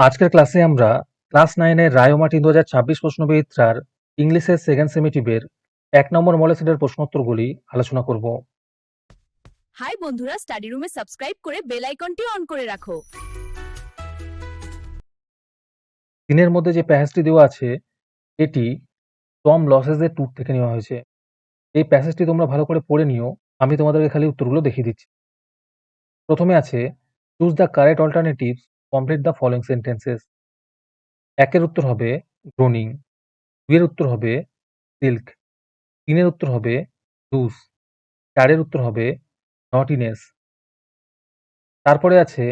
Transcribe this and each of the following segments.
আজকের ক্লাসে আমরা ক্লাস 9 এর রায়োমাটি 2026 প্রশ্নবিচিত্রার ইংলিশের সেকেন্ড সেমিটিভের 1 নম্বর মডেল সেটের প্রশ্নোত্তরগুলি আলোচনা করব। হাই বন্ধুরা, স্টাডি রুমে সাবস্ক্রাইব করে বেল আইকনটি অন করে রাখো। দিনের মধ্যে যে প্যাসেজটি দেওয়া আছে এটি টম লসেসের ট্যুর থেকে নেওয়া হয়েছে। এই প্যাসেজটি তোমরা ভালো করে পড়ে নিও, আমি তোমাদেরকে খালি উত্তরগুলো দেখিয়ে দিচ্ছি। প্রথমে আছে choose the correct alternatives, complete the following sentences. 1 এর উত্তর হবে গ্রোনিং, 2 এর উত্তর হবে সিল্ক, 3 এর উত্তর হবে লুজ, 4 এর উত্তর হবে নটিনেস। তারপরে আছে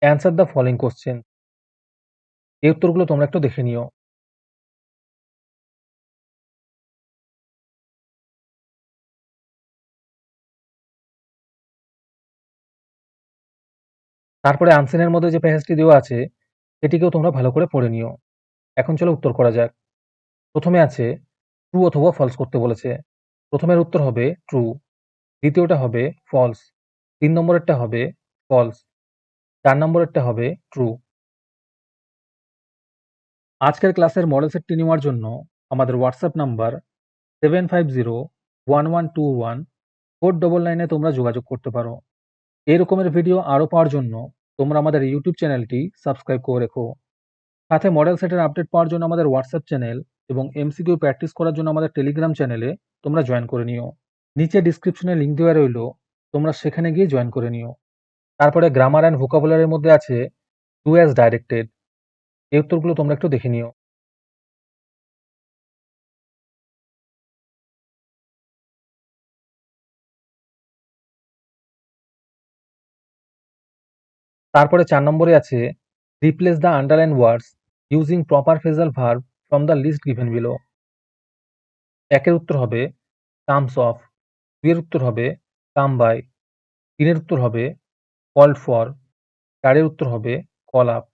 অ্যান্সার দ্য ফলোইং কোশ্চেন। এই উত্তরগুলো তোমরা একটু দেখে নিও। তারপরে আনসেনের মধ্যে যে প্যাসেজটি দেওয়া আছে সেটিকেও তোমরা ভালো করে পড়ে নিও। এখন চলো উত্তর করা যাক। প্রথমে আছে ট্রু অথবা ফলস করতে বলেছে। প্রথমের উত্তর হবে ট্রু, দ্বিতীয়টা হবে ফলস, 3 নম্বরেরটা হবে ফলস, 4 নম্বরেরটা হবে ট্রু। আজকের ক্লাসের মডেল সেটটি নেওয়ার জন্য আমাদের হোয়াটসঅ্যাপ নাম্বার 7501121499 তোমরা যোগাযোগ করতে পারো। এই রকমের ভিডিও আরও পাওয়ার জন্য তোমরা আমাদের ইউটিউব চ্যানেলটি সাবস্ক্রাইব করে রেখো। সাথে মডেল সেটের আপডেট পাওয়ার জন্য আমাদের হোয়াটসঅ্যাপ চ্যানেল এবং এমসিকিউ প্র্যাকটিস করার জন্য আমাদের টেলিগ্রাম চ্যানেলে তোমরা জয়েন করে নিও। নিচে ডিসক্রিপশনে লিঙ্ক দেওয়া রইল, তোমরা সেখানে গিয়ে জয়েন করে নিও। তারপরে গ্রামার অ্যান্ড ভোকাবুলারির মধ্যে আছে ডু অ্যাজ ডাইরেক্টেড। এই উত্তরগুলো তোমরা একটু দেখে নিও। তারপরে 4 নম্বরে আছে replace the underline words using proper phrasal verb from the list given below. 1 এর উত্তর হবে কামস অফ, 2 এর উত্তর হবে কাম বাই, 3 এর উত্তর হবে কল্ড ফর, 4 এর উত্তর হবে কল আপ।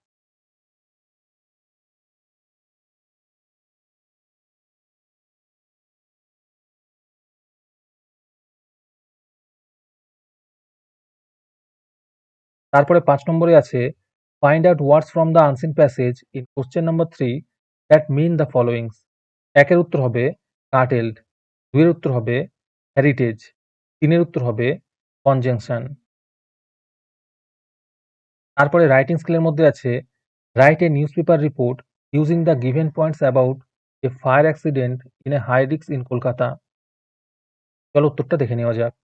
তারপরে 5 নম্বরে আছে find out words from the unseen passage in question number 3 that mean the followings. 1 এর উত্তর হবে কার্টেলড, 2 এর উত্তর হবে হেরিটেজ, 3 এর উত্তর হবে কনজাংশন। তারপরে রাইটিং স্কিলের মধ্যে আছে write a newspaper report using the given points about a fire accident in a high risk in Kolkata. চলো উত্তরটা দেখে নেওয়া যাক।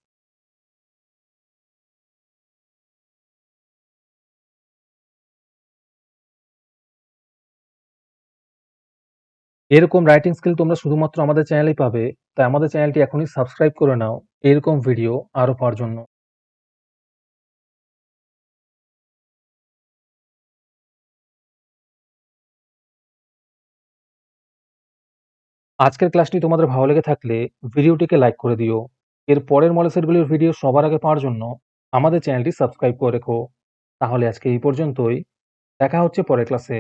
এরকম রাইটিং স্কিল তোমরা শুধুমাত্র আমাদের চ্যানেলেই পাবে, তাই আমাদের চ্যানেলটি এখনই সাবস্ক্রাইব করে নাও এরকম ভিডিও আরও পাওয়ার জন্য। আজকের ক্লাসটি তোমাদের ভালো লেগে থাকলে ভিডিওটিকে লাইক করে দিও। এর পরের মডেল সেটগুলির ভিডিও সবার আগে পাওয়ার জন্য আমাদের চ্যানেলটি সাবস্ক্রাইব করে রেখো। তাহলে আজকে এই পর্যন্তই, দেখা হচ্ছে পরের ক্লাসে।